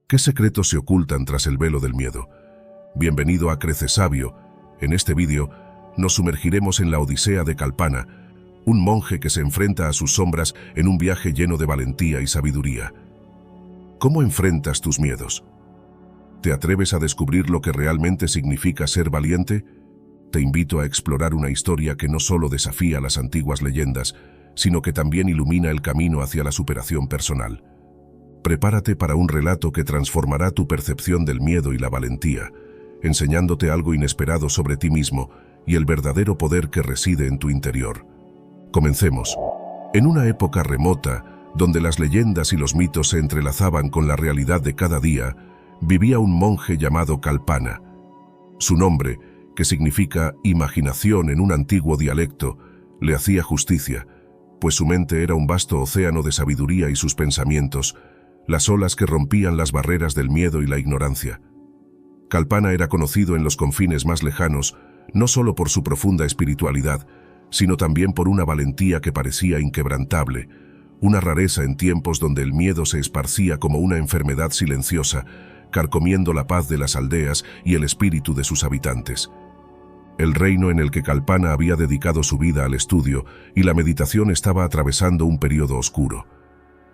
¿Qué secretos se ocultan tras el velo del miedo? Bienvenido a Crece Sabio. En este vídeo nos sumergiremos en la odisea de Kalpana, un monje que se enfrenta a sus sombras en un viaje lleno de valentía y sabiduría. ¿Cómo enfrentas tus miedos? ¿Te atreves a descubrir lo que realmente significa ser valiente? Te invito a explorar una historia que no solo desafía las antiguas leyendas, sino que también ilumina el camino hacia la superación personal. Prepárate para un relato que transformará tu percepción del miedo y la valentía, enseñándote algo inesperado sobre ti mismo y el verdadero poder que reside en tu interior. Comencemos. En una época remota, donde las leyendas y los mitos se entrelazaban con la realidad de cada día, vivía un monje llamado Kalpana. Su nombre, que significa imaginación en un antiguo dialecto, le hacía justicia, pues su mente era un vasto océano de sabiduría y sus pensamientos, las olas que rompían las barreras del miedo y la ignorancia. Kalpana era conocido en los confines más lejanos, no solo por su profunda espiritualidad, sino también por una valentía que parecía inquebrantable, una rareza en tiempos donde el miedo se esparcía como una enfermedad silenciosa, carcomiendo la paz de las aldeas y el espíritu de sus habitantes. El reino en el que Kalpana había dedicado su vida al estudio y la meditación estaba atravesando un periodo oscuro.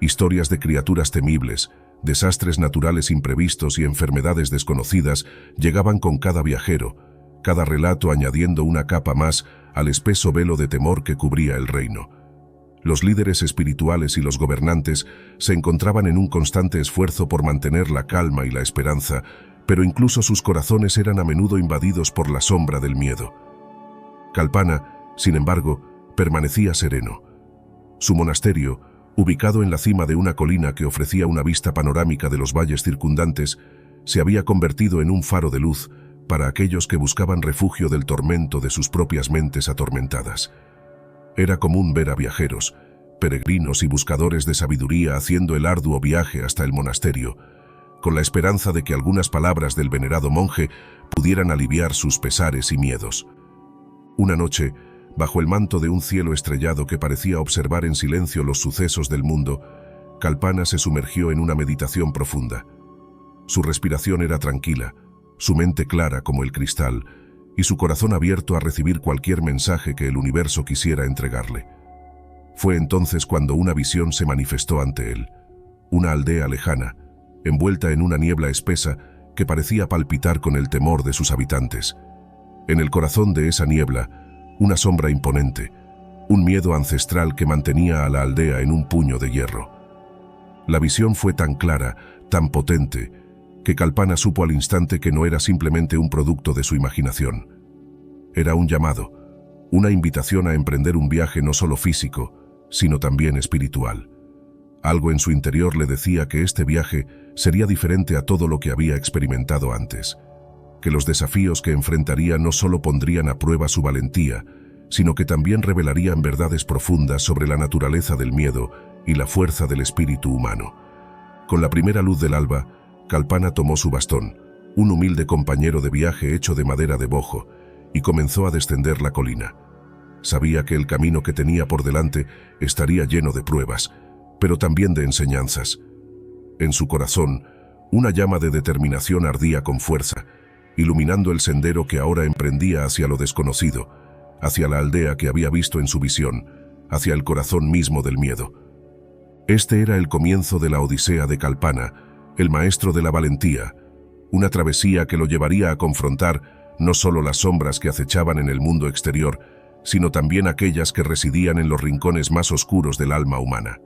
Historias de criaturas temibles, desastres naturales imprevistos y enfermedades desconocidas llegaban con cada viajero, cada relato añadiendo una capa más al espeso velo de temor que cubría el reino. Los líderes espirituales y los gobernantes se encontraban en un constante esfuerzo por mantener la calma y la esperanza, pero incluso sus corazones eran a menudo invadidos por la sombra del miedo. Kalpana, sin embargo, permanecía sereno. Su monasterio, ubicado en la cima de una colina que ofrecía una vista panorámica de los valles circundantes, se había convertido en un faro de luz para aquellos que buscaban refugio del tormento de sus propias mentes atormentadas. Era común ver a viajeros, peregrinos y buscadores de sabiduría haciendo el arduo viaje hasta el monasterio, con la esperanza de que algunas palabras del venerado monje pudieran aliviar sus pesares y miedos. Una noche, bajo el manto de un cielo estrellado que parecía observar en silencio los sucesos del mundo, Kalpana se sumergió en una meditación profunda. Su respiración era tranquila, su mente clara como el cristal, y su corazón abierto a recibir cualquier mensaje que el universo quisiera entregarle. Fue entonces cuando una visión se manifestó ante él. Una aldea lejana, envuelta en una niebla espesa que parecía palpitar con el temor de sus habitantes. En el corazón de esa niebla, una sombra imponente, un miedo ancestral que mantenía a la aldea en un puño de hierro. La visión fue tan clara, tan potente, que Kalpana supo al instante que no era simplemente un producto de su imaginación. Era un llamado, una invitación a emprender un viaje no solo físico, sino también espiritual. Algo en su interior le decía que este viaje sería diferente a todo lo que había experimentado antes, que los desafíos que enfrentaría no solo pondrían a prueba su valentía, sino que también revelarían verdades profundas sobre la naturaleza del miedo y la fuerza del espíritu humano. Con la primera luz del alba, Kalpana tomó su bastón, un humilde compañero de viaje hecho de madera de bojo, y comenzó a descender la colina. Sabía que el camino que tenía por delante estaría lleno de pruebas, pero también de enseñanzas. En su corazón, una llama de determinación ardía con fuerza, iluminando el sendero que ahora emprendía hacia lo desconocido, hacia la aldea que había visto en su visión, hacia el corazón mismo del miedo. Este era el comienzo de la odisea de Kalpana, el maestro de la valentía, una travesía que lo llevaría a confrontar no solo las sombras que acechaban en el mundo exterior, sino también aquellas que residían en los rincones más oscuros del alma humana.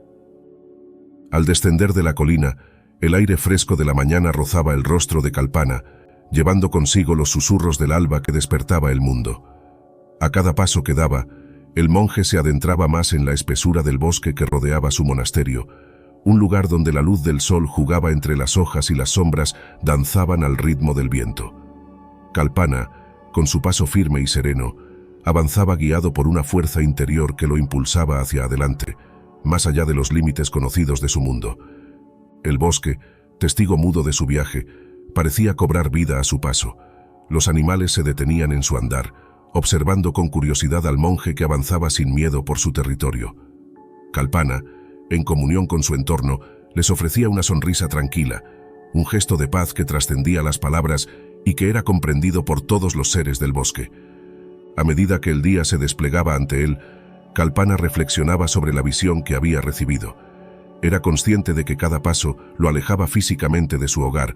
Al descender de la colina, el aire fresco de la mañana rozaba el rostro de Kalpana, llevando consigo los susurros del alba que despertaba el mundo. A cada paso que daba, el monje se adentraba más en la espesura del bosque que rodeaba su monasterio, un lugar donde la luz del sol jugaba entre las hojas y las sombras danzaban al ritmo del viento. Kalpana, con su paso firme y sereno, avanzaba guiado por una fuerza interior que lo impulsaba hacia adelante, más allá de los límites conocidos de su mundo. El bosque, testigo mudo de su viaje, parecía cobrar vida a su paso. Los animales se detenían en su andar, observando con curiosidad al monje que avanzaba sin miedo por su territorio. Kalpana, en comunión con su entorno, les ofrecía una sonrisa tranquila, un gesto de paz que trascendía las palabras y que era comprendido por todos los seres del bosque. A medida que el día se desplegaba ante él, Kalpana reflexionaba sobre la visión que había recibido. Era consciente de que cada paso lo alejaba físicamente de su hogar,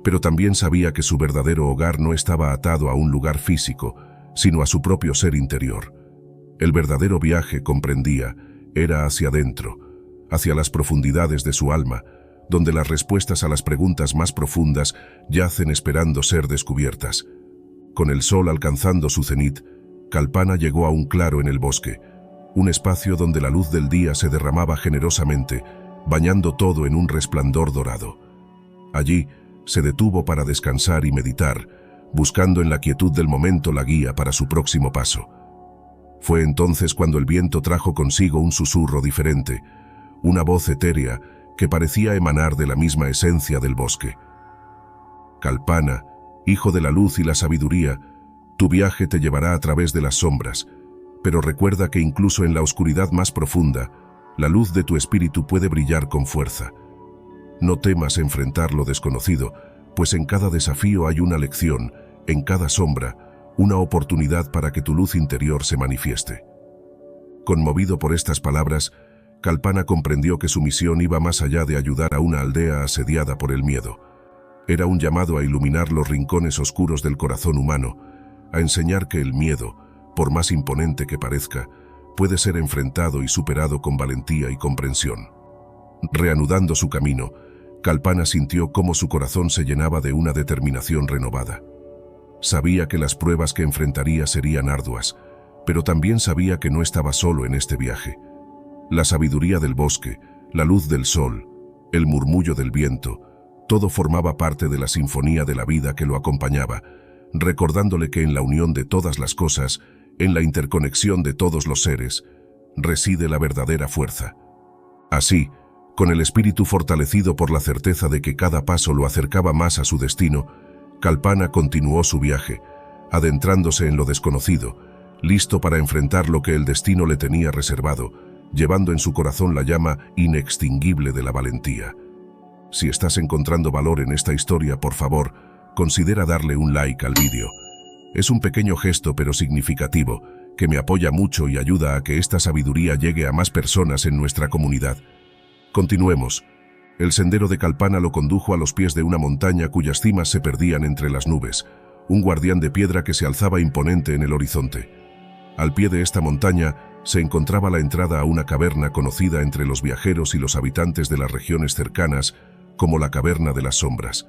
pero también sabía que su verdadero hogar no estaba atado a un lugar físico, sino a su propio ser interior. El verdadero viaje, comprendía, era hacia adentro, hacia las profundidades de su alma, donde las respuestas a las preguntas más profundas yacen esperando ser descubiertas. Con el sol alcanzando su cenit, Kalpana llegó a un claro en el bosque, un espacio donde la luz del día se derramaba generosamente, bañando todo en un resplandor dorado. Allí se detuvo para descansar y meditar, buscando en la quietud del momento la guía para su próximo paso. Fue entonces cuando el viento trajo consigo un susurro diferente, una voz etérea que parecía emanar de la misma esencia del bosque. Kalpana, hijo de la luz y la sabiduría, tu viaje te llevará a través de las sombras, pero recuerda que incluso en la oscuridad más profunda, la luz de tu espíritu puede brillar con fuerza. No temas enfrentar lo desconocido, pues en cada desafío hay una lección, en cada sombra, una oportunidad para que tu luz interior se manifieste. Conmovido por estas palabras, Kalpana comprendió que su misión iba más allá de ayudar a una aldea asediada por el miedo. Era un llamado a iluminar los rincones oscuros del corazón humano, a enseñar que el miedo, por más imponente que parezca, puede ser enfrentado y superado con valentía y comprensión. Reanudando su camino, Kalpana sintió cómo su corazón se llenaba de una determinación renovada. Sabía que las pruebas que enfrentaría serían arduas, pero también sabía que no estaba solo en este viaje. La sabiduría del bosque, la luz del sol, el murmullo del viento, todo formaba parte de la sinfonía de la vida que lo acompañaba, recordándole que en la unión de todas las cosas, en la interconexión de todos los seres, reside la verdadera fuerza. Así, con el espíritu fortalecido por la certeza de que cada paso lo acercaba más a su destino, Kalpana continuó su viaje, adentrándose en lo desconocido, listo para enfrentar lo que el destino le tenía reservado, llevando en su corazón la llama inextinguible de la valentía. Si estás encontrando valor en esta historia, por favor, considera darle un like al vídeo. Es un pequeño gesto pero significativo, que me apoya mucho y ayuda a que esta sabiduría llegue a más personas en nuestra comunidad. Continuemos. El sendero de Kalpana lo condujo a los pies de una montaña cuyas cimas se perdían entre las nubes, un guardián de piedra que se alzaba imponente en el horizonte. Al pie de esta montaña se encontraba la entrada a una caverna conocida entre los viajeros y los habitantes de las regiones cercanas como la Caverna de las Sombras.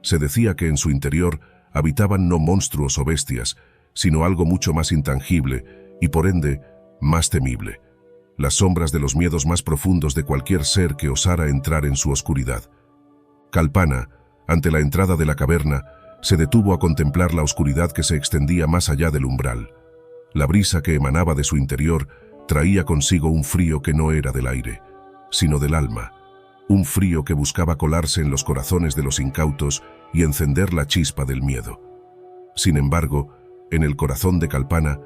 Se decía que en su interior habitaban no monstruos o bestias, sino algo mucho más intangible y, por ende, más temible. Las sombras de los miedos más profundos de cualquier ser que osara entrar en su oscuridad. Kalpana, ante la entrada de la caverna, se detuvo a contemplar la oscuridad que se extendía más allá del umbral. La brisa que emanaba de su interior traía consigo un frío que no era del aire, sino del alma. Un frío que buscaba colarse en los corazones de los incautos y encender la chispa del miedo. Sin embargo, en el corazón de Kalpana,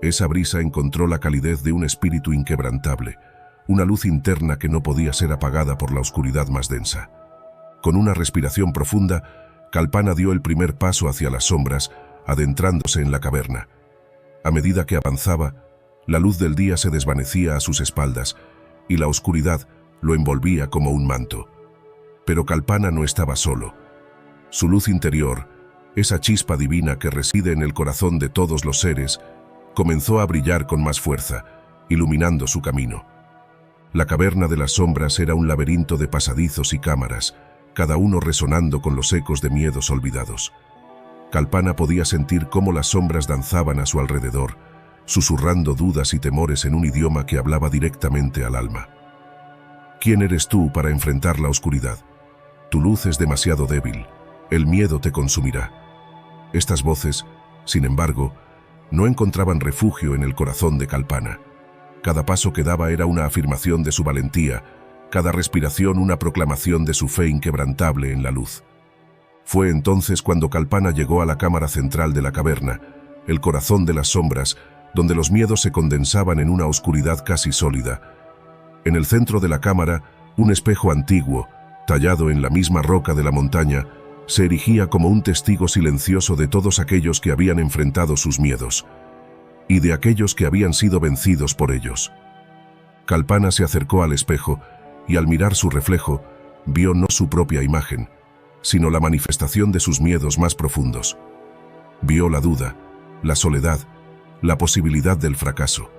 esa brisa encontró la calidez de un espíritu inquebrantable, una luz interna que no podía ser apagada por la oscuridad más densa. Con una respiración profunda, Kalpana dio el primer paso hacia las sombras, adentrándose en la caverna. A medida que avanzaba, la luz del día se desvanecía a sus espaldas y la oscuridad lo envolvía como un manto. Pero Kalpana no estaba solo. Su luz interior, esa chispa divina que reside en el corazón de todos los seres, comenzó a brillar con más fuerza, iluminando su camino. La caverna de las sombras era un laberinto de pasadizos y cámaras, cada uno resonando con los ecos de miedos olvidados. Kalpana podía sentir cómo las sombras danzaban a su alrededor, susurrando dudas y temores en un idioma que hablaba directamente al alma. ¿Quién eres tú para enfrentar la oscuridad? Tu luz es demasiado débil, el miedo te consumirá. Estas voces, sin embargo, no encontraban refugio en el corazón de Kalpana. Cada paso que daba era una afirmación de su valentía, cada respiración una proclamación de su fe inquebrantable en la luz. Fue entonces cuando Kalpana llegó a la cámara central de la caverna, el corazón de las sombras, donde los miedos se condensaban en una oscuridad casi sólida. En el centro de la cámara, un espejo antiguo, tallado en la misma roca de la montaña, se erigía como un testigo silencioso de todos aquellos que habían enfrentado sus miedos, y de aquellos que habían sido vencidos por ellos. Kalpana se acercó al espejo, y al mirar su reflejo, vio no su propia imagen, sino la manifestación de sus miedos más profundos. Vio la duda, la soledad, la posibilidad del fracaso.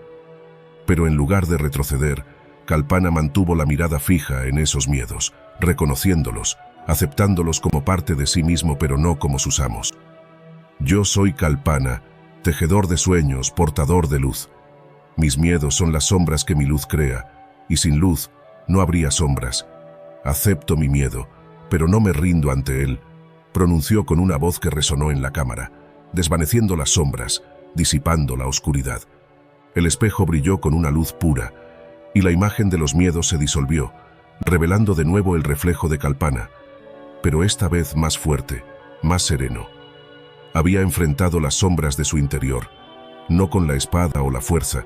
Pero en lugar de retroceder, Kalpana mantuvo la mirada fija en esos miedos, reconociéndolos, aceptándolos como parte de sí mismo pero no como sus amos. Yo soy Kalpana, tejedor de sueños, portador de luz. Mis miedos son las sombras que mi luz crea, y sin luz no habría sombras. Acepto mi miedo, pero no me rindo ante él, pronunció con una voz que resonó en la cámara, desvaneciendo las sombras, disipando la oscuridad. El espejo brilló con una luz pura, y la imagen de los miedos se disolvió, revelando de nuevo el reflejo de Kalpana, pero esta vez más fuerte, más sereno. Había enfrentado las sombras de su interior, no con la espada o la fuerza,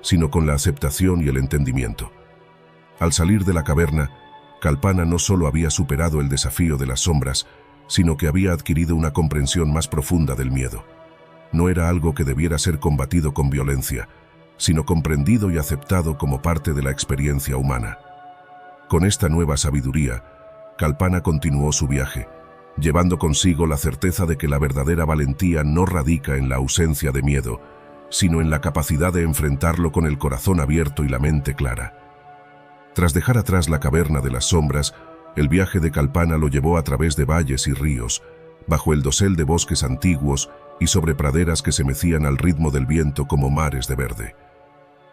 sino con la aceptación y el entendimiento. Al salir de la caverna, Kalpana no solo había superado el desafío de las sombras, sino que había adquirido una comprensión más profunda del miedo. No era algo que debiera ser combatido con violencia, sino comprendido y aceptado como parte de la experiencia humana. Con esta nueva sabiduría, Kalpana continuó su viaje, llevando consigo la certeza de que la verdadera valentía no radica en la ausencia de miedo, sino en la capacidad de enfrentarlo con el corazón abierto y la mente clara. Tras dejar atrás la caverna de las sombras, el viaje de Kalpana lo llevó a través de valles y ríos, bajo el dosel de bosques antiguos y sobre praderas que se mecían al ritmo del viento como mares de verde.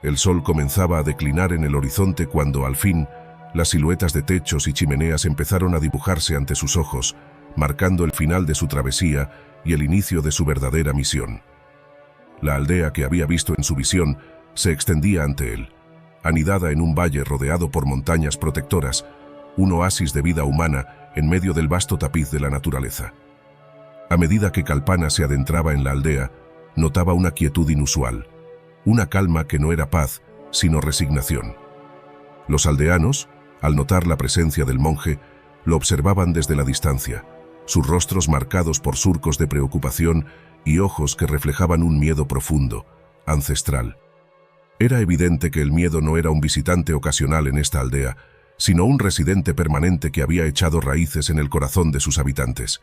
El sol comenzaba a declinar en el horizonte cuando, al fin, las siluetas de techos y chimeneas empezaron a dibujarse ante sus ojos, marcando el final de su travesía y el inicio de su verdadera misión. La aldea que había visto en su visión se extendía ante él, anidada en un valle rodeado por montañas protectoras, un oasis de vida humana en medio del vasto tapiz de la naturaleza. A medida que Kalpana se adentraba en la aldea, notaba una quietud inusual, una calma que no era paz, sino resignación. Los aldeanos, al notar la presencia del monje, lo observaban desde la distancia, sus rostros marcados por surcos de preocupación y ojos que reflejaban un miedo profundo, ancestral. Era evidente que el miedo no era un visitante ocasional en esta aldea, sino un residente permanente que había echado raíces en el corazón de sus habitantes.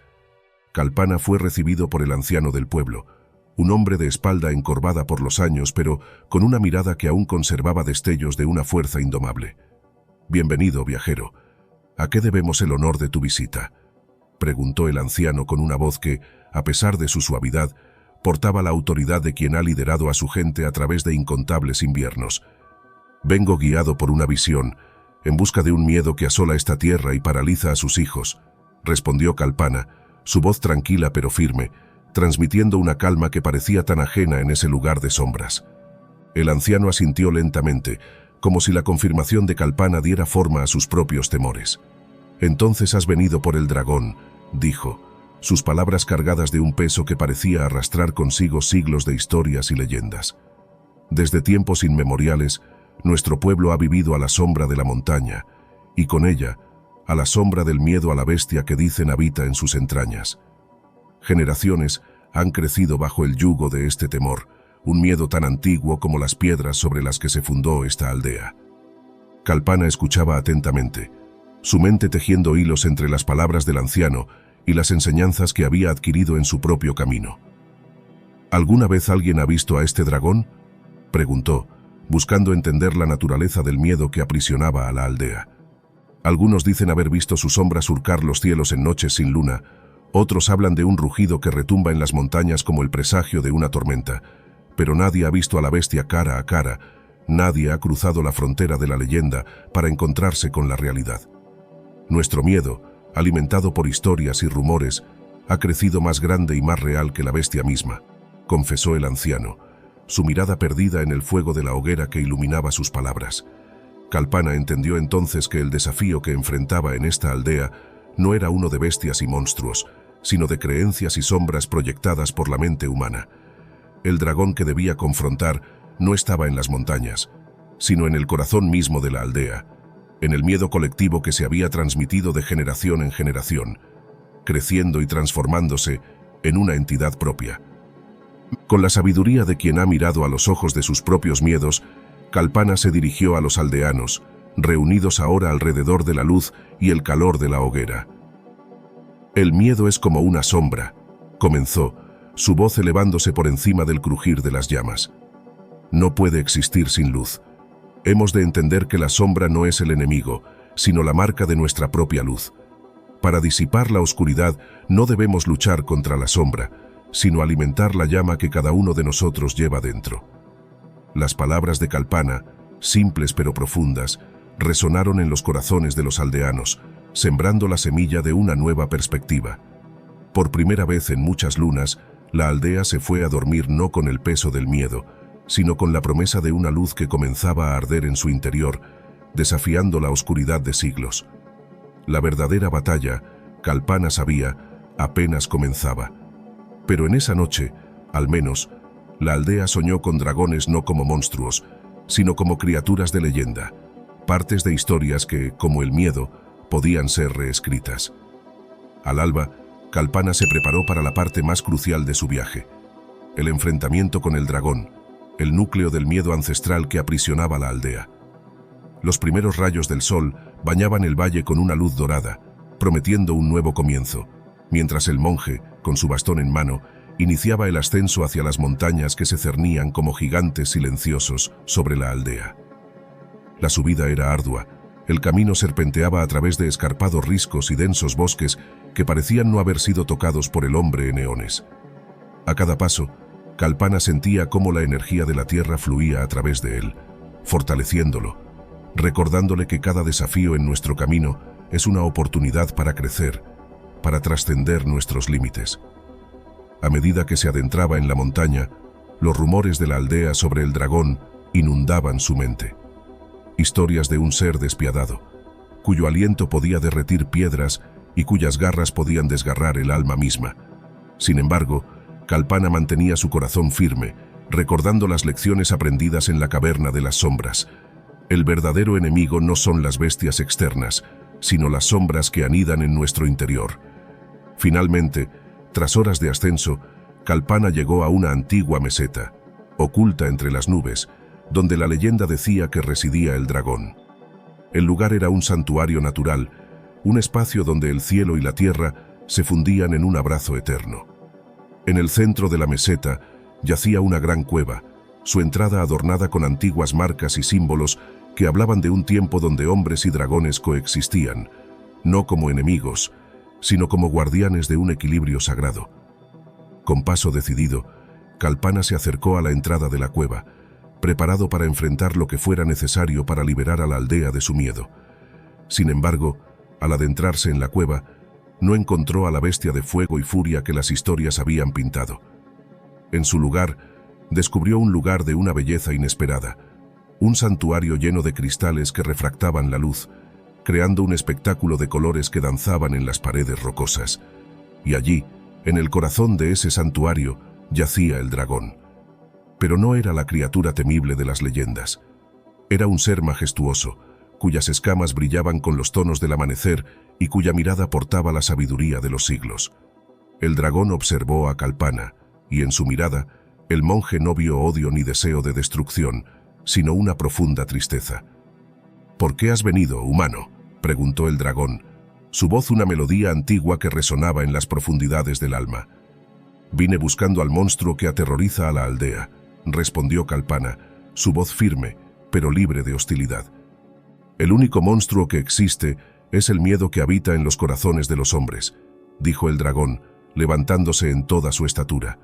Kalpana fue recibido por el anciano del pueblo, un hombre de espalda encorvada por los años, pero con una mirada que aún conservaba destellos de una fuerza indomable. «Bienvenido, viajero. ¿A qué debemos el honor de tu visita?», preguntó el anciano con una voz que, a pesar de su suavidad, portaba la autoridad de quien ha liderado a su gente a través de incontables inviernos. «Vengo guiado por una visión, en busca de un miedo que asola esta tierra y paraliza a sus hijos», respondió Kalpana, su voz tranquila pero firme, transmitiendo una calma que parecía tan ajena en ese lugar de sombras. El anciano asintió lentamente, como si la confirmación de Kalpana diera forma a sus propios temores. «Entonces has venido por el dragón», dijo, sus palabras cargadas de un peso que parecía arrastrar consigo siglos de historias y leyendas. «Desde tiempos inmemoriales, nuestro pueblo ha vivido a la sombra de la montaña, y con ella, a la sombra del miedo a la bestia que dicen habita en sus entrañas. Generaciones han crecido bajo el yugo de este temor, un miedo tan antiguo como las piedras sobre las que se fundó esta aldea». Kalpana escuchaba atentamente, su mente tejiendo hilos entre las palabras del anciano y las enseñanzas que había adquirido en su propio camino. «¿Alguna vez alguien ha visto a este dragón?», preguntó, buscando entender la naturaleza del miedo que aprisionaba a la aldea. «Algunos dicen haber visto su sombra surcar los cielos en noches sin luna, otros hablan de un rugido que retumba en las montañas como el presagio de una tormenta, pero nadie ha visto a la bestia cara a cara, nadie ha cruzado la frontera de la leyenda para encontrarse con la realidad. Nuestro miedo, alimentado por historias y rumores, ha crecido más grande y más real que la bestia misma», confesó el anciano, su mirada perdida en el fuego de la hoguera que iluminaba sus palabras. Kalpana entendió entonces que el desafío que enfrentaba en esta aldea no era uno de bestias y monstruos, sino de creencias y sombras proyectadas por la mente humana. El dragón que debía confrontar no estaba en las montañas, sino en el corazón mismo de la aldea, en el miedo colectivo que se había transmitido de generación en generación, creciendo y transformándose en una entidad propia. Con la sabiduría de quien ha mirado a los ojos de sus propios miedos, Kalpana se dirigió a los aldeanos, reunidos ahora alrededor de la luz y el calor de la hoguera. «El miedo es como una sombra», comenzó, su voz elevándose por encima del crujir de las llamas. «No puede existir sin luz. Hemos de entender que la sombra no es el enemigo, sino la marca de nuestra propia luz. Para disipar la oscuridad no debemos luchar contra la sombra, sino alimentar la llama que cada uno de nosotros lleva dentro». Las palabras de Kalpana, simples pero profundas, resonaron en los corazones de los aldeanos, sembrando la semilla de una nueva perspectiva. Por primera vez en muchas lunas, la aldea se fue a dormir no con el peso del miedo, sino con la promesa de una luz que comenzaba a arder en su interior, desafiando la oscuridad de siglos. La verdadera batalla, Kalpana sabía, apenas comenzaba. Pero en esa noche, al menos, la aldea soñó con dragones no como monstruos, sino como criaturas de leyenda, partes de historias que, como el miedo, podían ser reescritas. Al alba, Kalpana se preparó para la parte más crucial de su viaje, el enfrentamiento con el dragón, el núcleo del miedo ancestral que aprisionaba la aldea. Los primeros rayos del sol bañaban el valle con una luz dorada, prometiendo un nuevo comienzo, mientras el monje, con su bastón en mano, iniciaba el ascenso hacia las montañas que se cernían como gigantes silenciosos sobre la aldea. La subida era ardua, el camino serpenteaba a través de escarpados riscos y densos bosques que parecían no haber sido tocados por el hombre en eones. A cada paso, Kalpana sentía cómo la energía de la tierra fluía a través de él, fortaleciéndolo, recordándole que cada desafío en nuestro camino es una oportunidad para crecer, para trascender nuestros límites. A medida que se adentraba en la montaña, los rumores de la aldea sobre el dragón inundaban su mente. Historias de un ser despiadado, cuyo aliento podía derretir piedras y cuyas garras podían desgarrar el alma misma. Sin embargo, Kalpana mantenía su corazón firme, recordando las lecciones aprendidas en la caverna de las sombras. El verdadero enemigo no son las bestias externas, sino las sombras que anidan en nuestro interior. Finalmente, tras horas de ascenso, Kalpana llegó a una antigua meseta, oculta entre las nubes, donde la leyenda decía que residía el dragón. El lugar era un santuario natural, un espacio donde el cielo y la tierra se fundían en un abrazo eterno. En el centro de la meseta yacía una gran cueva, su entrada adornada con antiguas marcas y símbolos que hablaban de un tiempo donde hombres y dragones coexistían, no como enemigos, sino como guardianes de un equilibrio sagrado. Con paso decidido, Kalpana se acercó a la entrada de la cueva, preparado para enfrentar lo que fuera necesario para liberar a la aldea de su miedo. Sin embargo, al adentrarse en la cueva, no encontró a la bestia de fuego y furia que las historias habían pintado. En su lugar, descubrió un lugar de una belleza inesperada, un santuario lleno de cristales que refractaban la luz, creando un espectáculo de colores que danzaban en las paredes rocosas. Y allí, en el corazón de ese santuario, yacía el dragón. Pero no era la criatura temible de las leyendas. Era un ser majestuoso, cuyas escamas brillaban con los tonos del amanecer y cuya mirada portaba la sabiduría de los siglos. El dragón observó a Kalpana, y en su mirada, el monje no vio odio ni deseo de destrucción, sino una profunda tristeza. «¿Por qué has venido, humano?», preguntó el dragón, su voz una melodía antigua que resonaba en las profundidades del alma. «Vine buscando al monstruo que aterroriza a la aldea», respondió Kalpana, su voz firme, pero libre de hostilidad. «El único monstruo que existe es el miedo que habita en los corazones de los hombres», dijo el dragón, levantándose en toda su estatura.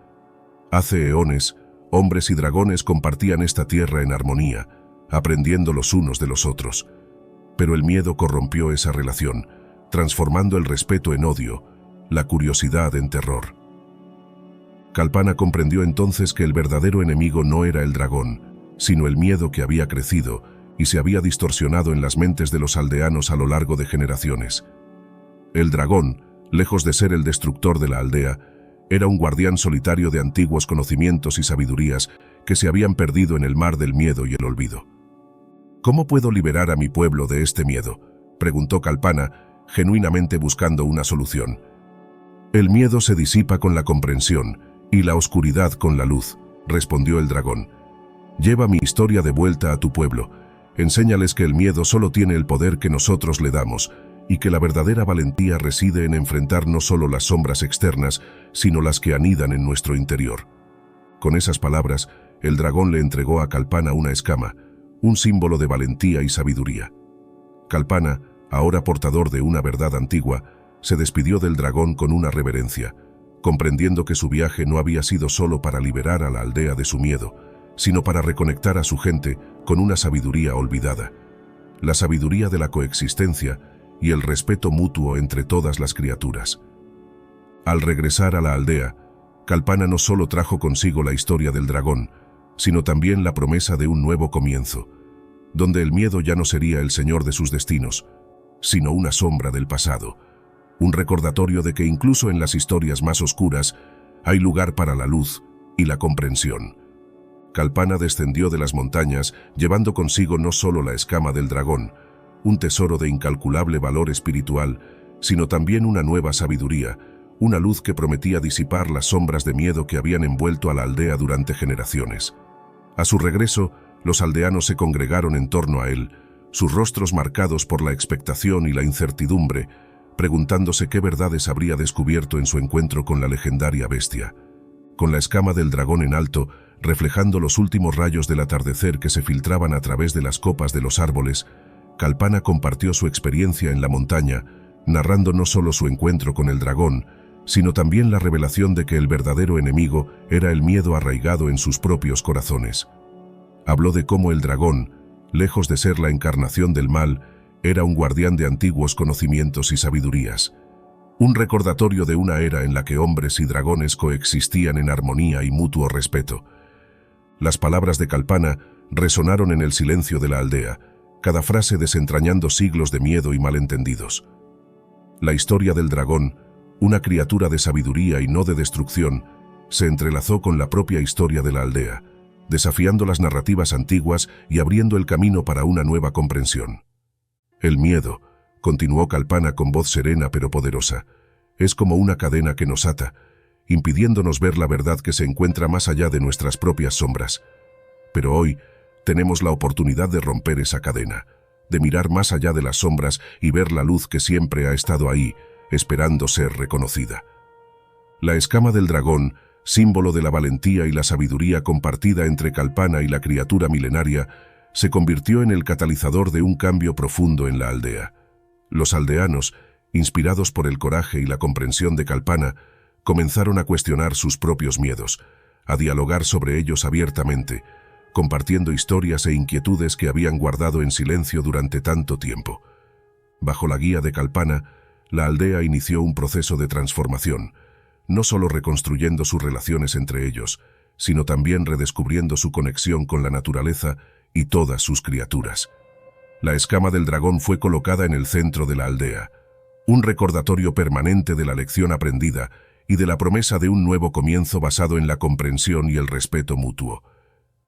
«Hace eones, hombres y dragones compartían esta tierra en armonía, aprendiendo los unos de los otros. Pero el miedo corrompió esa relación, transformando el respeto en odio, la curiosidad en terror». Kalpana comprendió entonces que el verdadero enemigo no era el dragón, sino el miedo que había crecido y se había distorsionado en las mentes de los aldeanos a lo largo de generaciones. El dragón, lejos de ser el destructor de la aldea, era un guardián solitario de antiguos conocimientos y sabidurías que se habían perdido en el mar del miedo y el olvido. ¿Cómo puedo liberar a mi pueblo de este miedo?, preguntó Kalpana, genuinamente buscando una solución. El miedo se disipa con la comprensión y la oscuridad con la luz, respondió el dragón. Lleva mi historia de vuelta a tu pueblo. Enséñales que el miedo solo tiene el poder que nosotros le damos y que la verdadera valentía reside en enfrentar no solo las sombras externas, sino las que anidan en nuestro interior. Con esas palabras, el dragón le entregó a Kalpana una escama, un símbolo de valentía y sabiduría. Kalpana, ahora portador de una verdad antigua, se despidió del dragón con una reverencia, comprendiendo que su viaje no había sido solo para liberar a la aldea de su miedo, sino para reconectar a su gente con una sabiduría olvidada, la sabiduría de la coexistencia y el respeto mutuo entre todas las criaturas. Al regresar a la aldea, Kalpana no solo trajo consigo la historia del dragón, sino también la promesa de un nuevo comienzo, donde el miedo ya no sería el señor de sus destinos, sino una sombra del pasado, un recordatorio de que incluso en las historias más oscuras hay lugar para la luz y la comprensión. Kalpana descendió de las montañas llevando consigo no solo la escama del dragón, un tesoro de incalculable valor espiritual, sino también una nueva sabiduría, una luz que prometía disipar las sombras de miedo que habían envuelto a la aldea durante generaciones. A su regreso, los aldeanos se congregaron en torno a él, sus rostros marcados por la expectación y la incertidumbre, preguntándose qué verdades habría descubierto en su encuentro con la legendaria bestia. Con la escama del dragón en alto, reflejando los últimos rayos del atardecer que se filtraban a través de las copas de los árboles, Kalpana compartió su experiencia en la montaña, narrando no solo su encuentro con el dragón, sino también la revelación de que el verdadero enemigo era el miedo arraigado en sus propios corazones. Habló de cómo el dragón, lejos de ser la encarnación del mal, era un guardián de antiguos conocimientos y sabidurías, un recordatorio de una era en la que hombres y dragones coexistían en armonía y mutuo respeto. Las palabras de Kalpana resonaron en el silencio de la aldea, cada frase desentrañando siglos de miedo y malentendidos. La historia del dragón, una criatura de sabiduría y no de destrucción, se entrelazó con la propia historia de la aldea, desafiando las narrativas antiguas y abriendo el camino para una nueva comprensión. El miedo, continuó Kalpana con voz serena pero poderosa, es como una cadena que nos ata, impidiéndonos ver la verdad que se encuentra más allá de nuestras propias sombras. Pero hoy tenemos la oportunidad de romper esa cadena, de mirar más allá de las sombras y ver la luz que siempre ha estado ahí, esperando ser reconocida. La escama del dragón, símbolo de la valentía y la sabiduría compartida entre Kalpana y la criatura milenaria, se convirtió en el catalizador de un cambio profundo en la aldea. Los aldeanos, inspirados por el coraje y la comprensión de Kalpana, comenzaron a cuestionar sus propios miedos, a dialogar sobre ellos abiertamente, compartiendo historias e inquietudes que habían guardado en silencio durante tanto tiempo. Bajo la guía de Kalpana, la aldea inició un proceso de transformación, no solo reconstruyendo sus relaciones entre ellos, sino también redescubriendo su conexión con la naturaleza y todas sus criaturas. La escama del dragón fue colocada en el centro de la aldea, un recordatorio permanente de la lección aprendida y de la promesa de un nuevo comienzo basado en la comprensión y el respeto mutuo.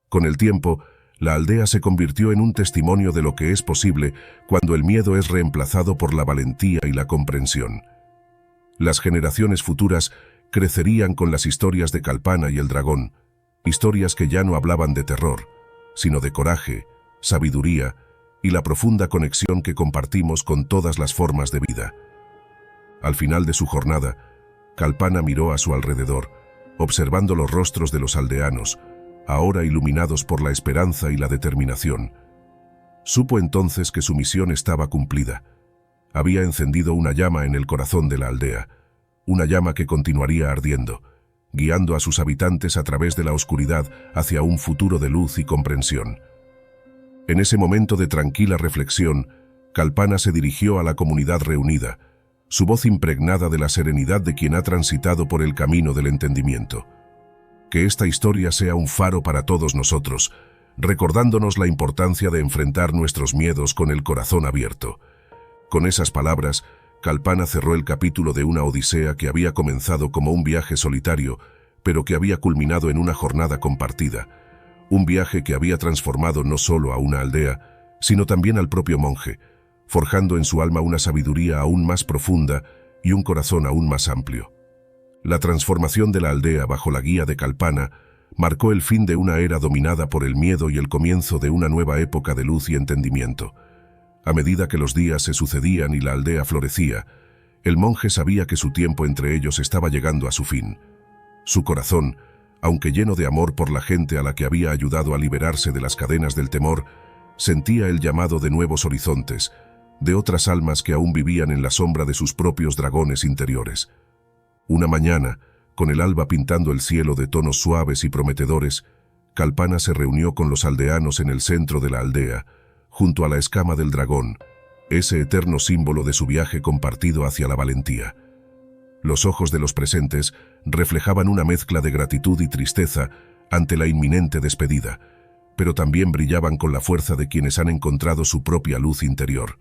Con el tiempo, la aldea se convirtió en un testimonio de lo que es posible cuando el miedo es reemplazado por la valentía y la comprensión. Las generaciones futuras crecerían con las historias de Kalpana y el dragón, historias que ya no hablaban de terror, sino de coraje, sabiduría y la profunda conexión que compartimos con todas las formas de vida. Al final de su jornada, Kalpana miró a su alrededor, observando los rostros de los aldeanos, ahora iluminados por la esperanza y la determinación. Supo entonces que su misión estaba cumplida. Había encendido una llama en el corazón de la aldea, una llama que continuaría ardiendo, guiando a sus habitantes a través de la oscuridad hacia un futuro de luz y comprensión. En ese momento de tranquila reflexión, Kalpana se dirigió a la comunidad reunida, su voz impregnada de la serenidad de quien ha transitado por el camino del entendimiento. Que esta historia sea un faro para todos nosotros, recordándonos la importancia de enfrentar nuestros miedos con el corazón abierto. Con esas palabras, Kalpana cerró el capítulo de una odisea que había comenzado como un viaje solitario, pero que había culminado en una jornada compartida. Un viaje que había transformado no solo a una aldea, sino también al propio monje, forjando en su alma una sabiduría aún más profunda y un corazón aún más amplio. La transformación de la aldea bajo la guía de Kalpana marcó el fin de una era dominada por el miedo y el comienzo de una nueva época de luz y entendimiento. A medida que los días se sucedían y la aldea florecía, el monje sabía que su tiempo entre ellos estaba llegando a su fin. Su corazón, aunque lleno de amor por la gente a la que había ayudado a liberarse de las cadenas del temor, sentía el llamado de nuevos horizontes, de otras almas que aún vivían en la sombra de sus propios dragones interiores. Una mañana, con el alba pintando el cielo de tonos suaves y prometedores, Kalpana se reunió con los aldeanos en el centro de la aldea, junto a la escama del dragón, ese eterno símbolo de su viaje compartido hacia la valentía. Los ojos de los presentes reflejaban una mezcla de gratitud y tristeza ante la inminente despedida, pero también brillaban con la fuerza de quienes han encontrado su propia luz interior.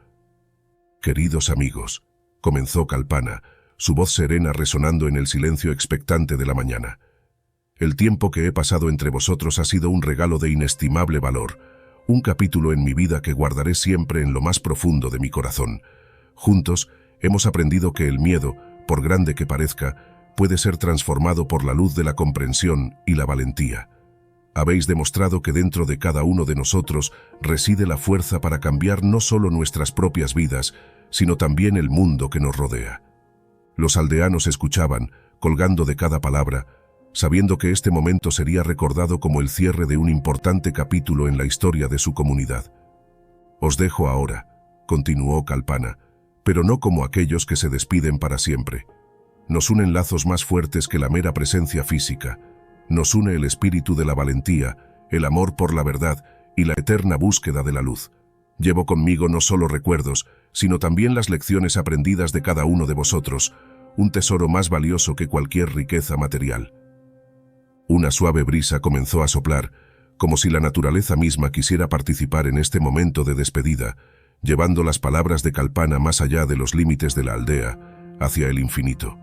«Queridos amigos», comenzó Kalpana, su voz serena resonando en el silencio expectante de la mañana. «El tiempo que he pasado entre vosotros ha sido un regalo de inestimable valor, un capítulo en mi vida que guardaré siempre en lo más profundo de mi corazón. Juntos hemos aprendido que el miedo, por grande que parezca, puede ser transformado por la luz de la comprensión y la valentía. Habéis demostrado que dentro de cada uno de nosotros reside la fuerza para cambiar no solo nuestras propias vidas, sino también el mundo que nos rodea». Los aldeanos escuchaban, colgando de cada palabra, sabiendo que este momento sería recordado como el cierre de un importante capítulo en la historia de su comunidad. «Os dejo ahora», continuó Kalpana, «pero no como aquellos que se despiden para siempre. Nos unen lazos más fuertes que la mera presencia física. Nos une el espíritu de la valentía, el amor por la verdad y la eterna búsqueda de la luz. Llevo conmigo no solo recuerdos, sino también las lecciones aprendidas de cada uno de vosotros, un tesoro más valioso que cualquier riqueza material». Una suave brisa comenzó a soplar, como si la naturaleza misma quisiera participar en este momento de despedida, llevando las palabras de Kalpana más allá de los límites de la aldea, hacia el infinito.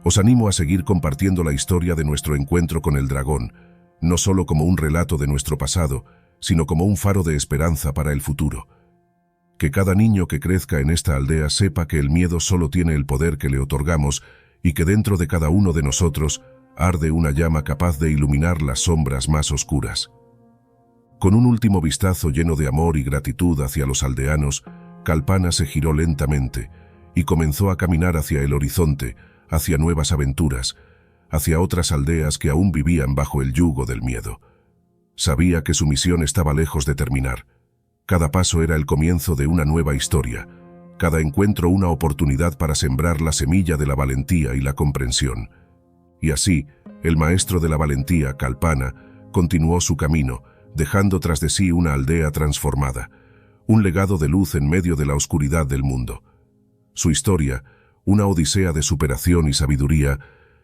Os animo a seguir compartiendo la historia de nuestro encuentro con el dragón, no solo como un relato de nuestro pasado, sino como un faro de esperanza para el futuro. Que cada niño que crezca en esta aldea sepa que el miedo solo tiene el poder que le otorgamos y que dentro de cada uno de nosotros arde una llama capaz de iluminar las sombras más oscuras. Con un último vistazo lleno de amor y gratitud hacia los aldeanos, Kalpana se giró lentamente y comenzó a caminar hacia el horizonte, hacia nuevas aventuras, hacia otras aldeas que aún vivían bajo el yugo del miedo. Sabía que su misión estaba lejos de terminar. Cada paso era el comienzo de una nueva historia, cada encuentro una oportunidad para sembrar la semilla de la valentía y la comprensión. Y así, el maestro de la valentía, Kalpana, continuó su camino, dejando tras de sí una aldea transformada, un legado de luz en medio de la oscuridad del mundo. Su historia, una odisea de superación y sabiduría,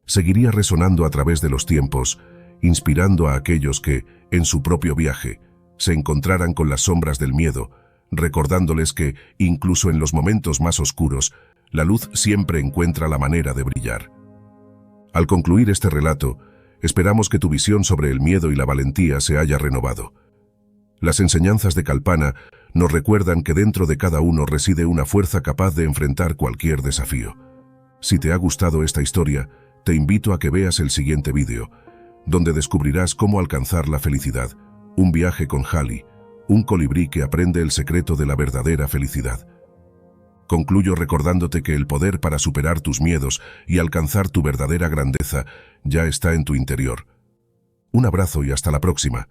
seguiría resonando a través de los tiempos, inspirando a aquellos que, en su propio viaje, se encontraran con las sombras del miedo, recordándoles que, incluso en los momentos más oscuros, la luz siempre encuentra la manera de brillar. Al concluir este relato, esperamos que tu visión sobre el miedo y la valentía se haya renovado. Las enseñanzas de Kalpana nos recuerdan que dentro de cada uno reside una fuerza capaz de enfrentar cualquier desafío. Si te ha gustado esta historia, te invito a que veas el siguiente vídeo, donde descubrirás cómo alcanzar la felicidad, un viaje con Hali, un colibrí que aprende el secreto de la verdadera felicidad. Concluyo recordándote que el poder para superar tus miedos y alcanzar tu verdadera grandeza ya está en tu interior. Un abrazo y hasta la próxima.